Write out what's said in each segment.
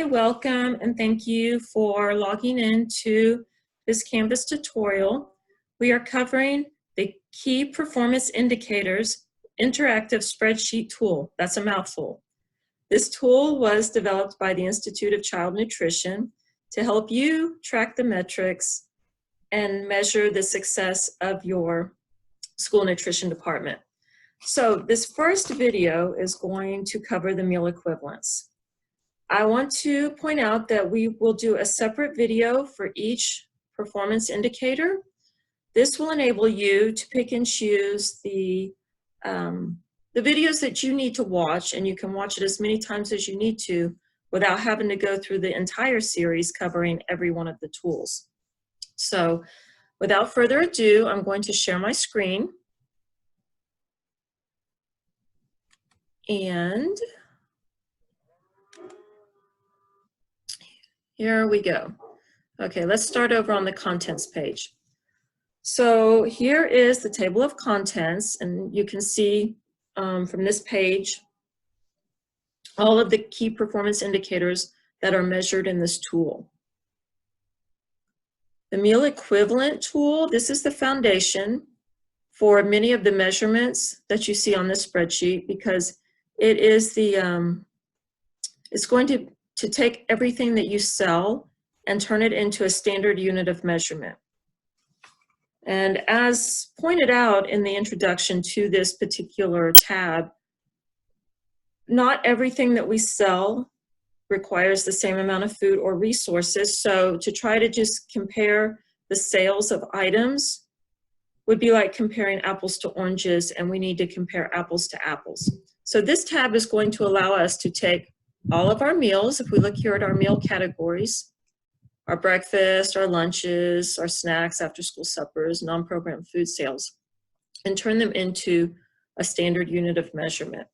welcome and thank you for logging into this Canvas tutorial. We are covering the Key Performance Indicators Interactive Spreadsheet Tool. That's a mouthful. This tool was developed by the Institute of Child Nutrition to help you track the metrics and measure the success of your school nutrition department. So this first video is going to cover the meal equivalents. I want to point out that we will do a separate video for each performance indicator. This will enable you to pick and choose the videos that you need to watch, and you can watch it as many times as you need to without having to go through the entire series covering every one of the tools. So without further ado, I'm going to share my screen. And here we go. Okay, let's start over on the contents page. So here is the table of contents, and you can see from this page all of the key performance indicators that are measured in this tool. The meal equivalent tool, this is the foundation for many of the measurements that you see on this spreadsheet, because it is the, it's going to take everything that you sell and turn it into a standard unit of measurement. And as pointed out in the introduction to this particular tab, not everything that we sell requires the same amount of food or resources. So to try to just compare the sales of items would be like comparing apples to oranges, and we need to compare apples to apples. So this tab is going to allow us to take all of our meals. If we look here at our meal categories, our breakfast, our lunches, our snacks, after school suppers, non-program food sales, and turn them into a standard unit of measurement.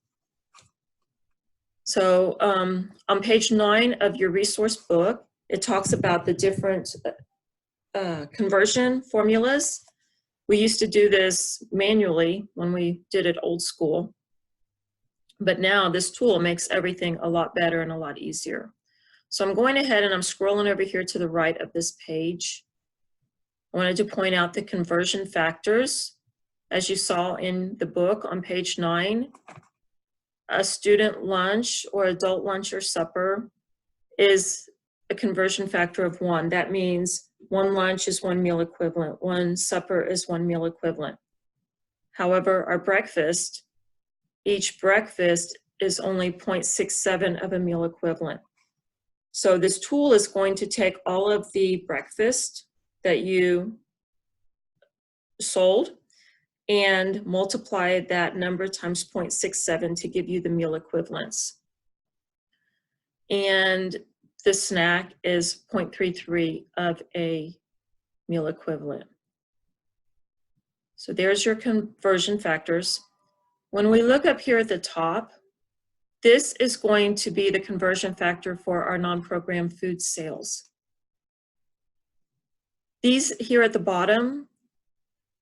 So on page 9 of your resource book, it talks about the different conversion formulas. We used to do this manually when we did it old school, but now this tool makes everything a lot better and a lot easier. So I'm going ahead and I'm scrolling over here to the right of this page. I wanted to point out the conversion factors. As you saw in the book on page 9, a student lunch or adult lunch or supper is a conversion factor of 1. That means one lunch is 1 meal equivalent, one supper is 1 meal equivalent. However, our breakfast, each breakfast is only 0.67 of a meal equivalent. So this tool is going to take all of the breakfast that you sold and multiply that number times 0.67 to give you the meal equivalents. And the snack is 0.33 of a meal equivalent. So there's your conversion factors. When we look up here at the top, this is going to be the conversion factor for our non-program food sales. These here at the bottom,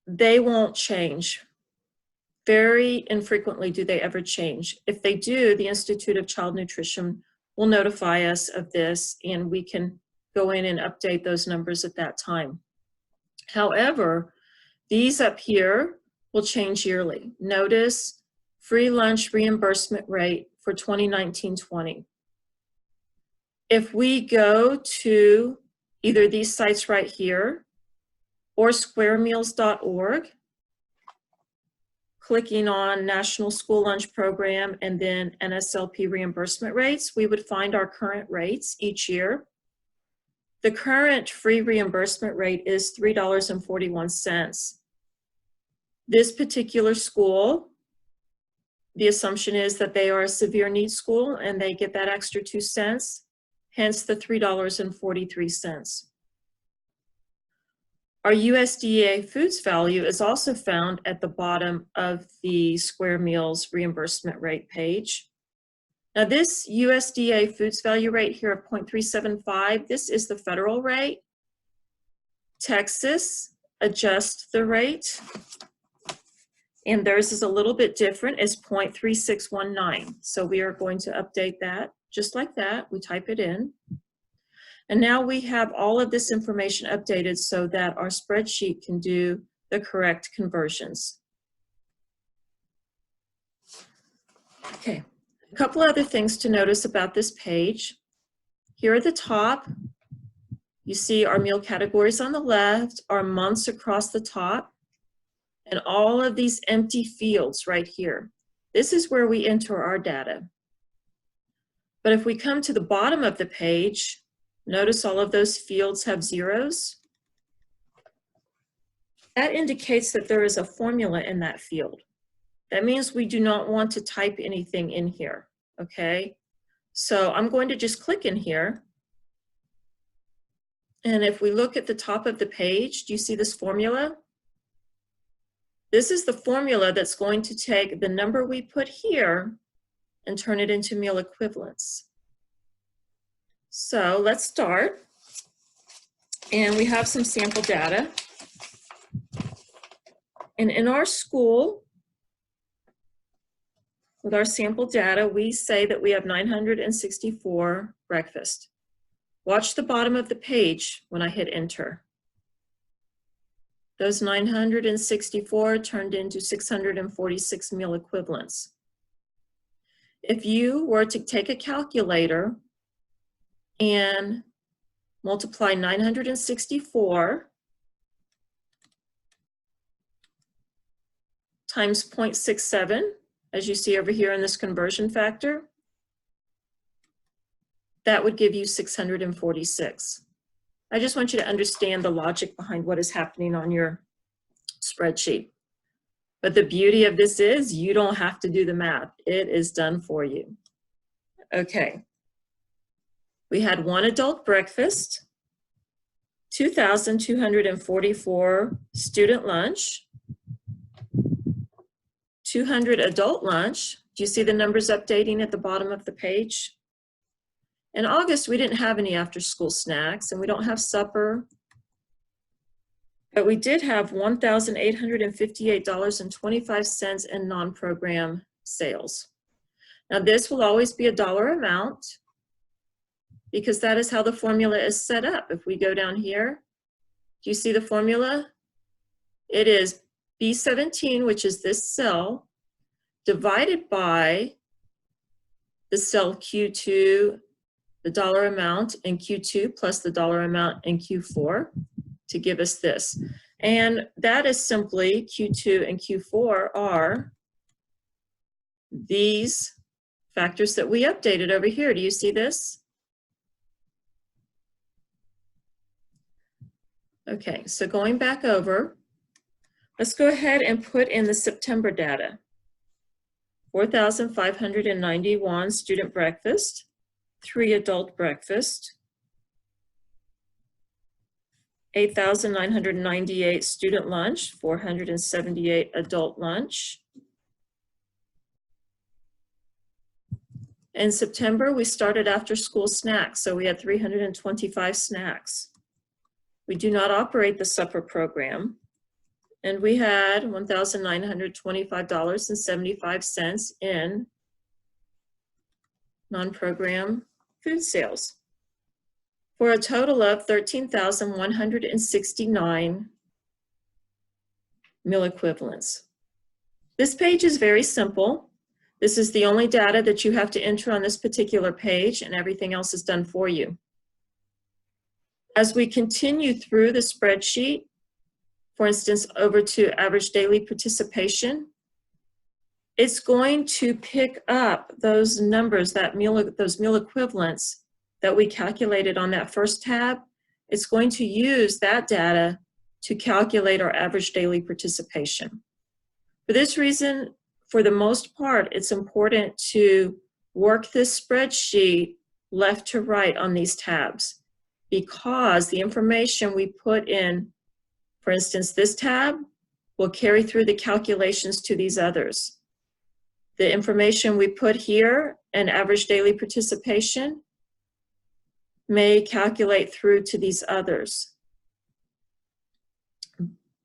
they won't change. Very infrequently do they ever change. If they do, the Institute of Child Nutrition will notify us of this, and we can go in and update those numbers at that time. However, these up here will change yearly. Notice free lunch reimbursement rate for 2019-20. If we go to either these sites right here or squaremeals.org, clicking on National School Lunch Program and then NSLP reimbursement rates, we would find our current rates each year. The current free reimbursement rate is $3.41. This particular school, the assumption is that they are a severe needs school and they get that extra 2 cents, hence the $3.43. Our USDA foods value is also found at the bottom of the Square Meals reimbursement rate page. Now this USDA foods value rate here of 0.375, this is the federal rate. Texas adjusts the rate, and theirs is a little bit different, it's 0.3619. So we are going to update that just like that. We type it in. And now we have all of this information updated so that our spreadsheet can do the correct conversions. Okay, a couple other things to notice about this page. Here at the top, you see our meal categories on the left, our months across the top, and all of these empty fields right here. This is where we enter our data. But if we come to the bottom of the page, notice all of those fields have zeros. That indicates that there is a formula in that field. That means we do not want to type anything in here, okay? So I'm going to just click in here. And if we look at the top of the page, do you see this formula? This is the formula that's going to take the number we put here and turn it into meal equivalents. So let's start. And we have some sample data. And in our school, with our sample data, we say that we have 964 breakfast. Watch the bottom of the page when I hit enter. Those 964 turned into 646 meal equivalents. If you were to take a calculator and multiply 964 times 0.67, as you see over here in this conversion factor, that would give you 646. I just want you to understand the logic behind what is happening on your spreadsheet. But the beauty of this is you don't have to do the math. It is done for you. Okay. We had one adult breakfast, 2,244 student lunch, 200 adult lunch. Do you see the numbers updating at the bottom of the page? In August, we didn't have any after-school snacks, and we don't have supper, but we did have $1,858.25 in non-program sales. Now, this will always be a dollar amount because that is how the formula is set up. If we go down here, do you see the formula? It is B17, which is this cell, divided by the cell Q2, the dollar amount in Q2 plus the dollar amount in Q4 to give us this. And that is simply Q2 and Q4 are these factors that we updated over here. Do you see this? Okay, so going back over, let's go ahead and put in the September data. 4,591 student breakfast, 3 adult breakfast, 8,998 student lunch, 478 adult lunch. In September, we started after school snacks, so we had 325 snacks. We do not operate the supper program, and we had $1,925.75 in non-program food sales, for a total of 13,169 meal equivalents. This page is very simple. This is the only data that you have to enter on this particular page, and everything else is done for you. As we continue through the spreadsheet, for instance, over to average daily participation, it's going to pick up those numbers, those meal equivalents that we calculated on that first tab. It's going to use that data to calculate our average daily participation. For this reason, for the most part, it's important to work this spreadsheet left to right on these tabs, because the information we put in, for instance, this tab, will carry through the calculations to these others. The information we put here and average daily participation may calculate through to these others.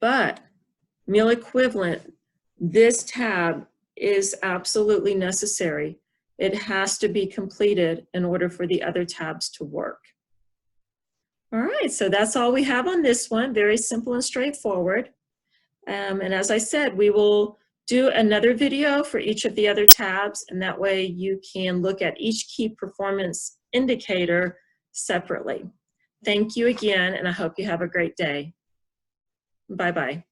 But meal equivalent, this tab is absolutely necessary. It has to be completed in order for the other tabs to work. All right, so that's all we have on this one. Very simple and straightforward. And as I said, we will do another video for each of the other tabs, and that way you can look at each key performance indicator separately. Thank you again, and I hope you have a great day. Bye-bye.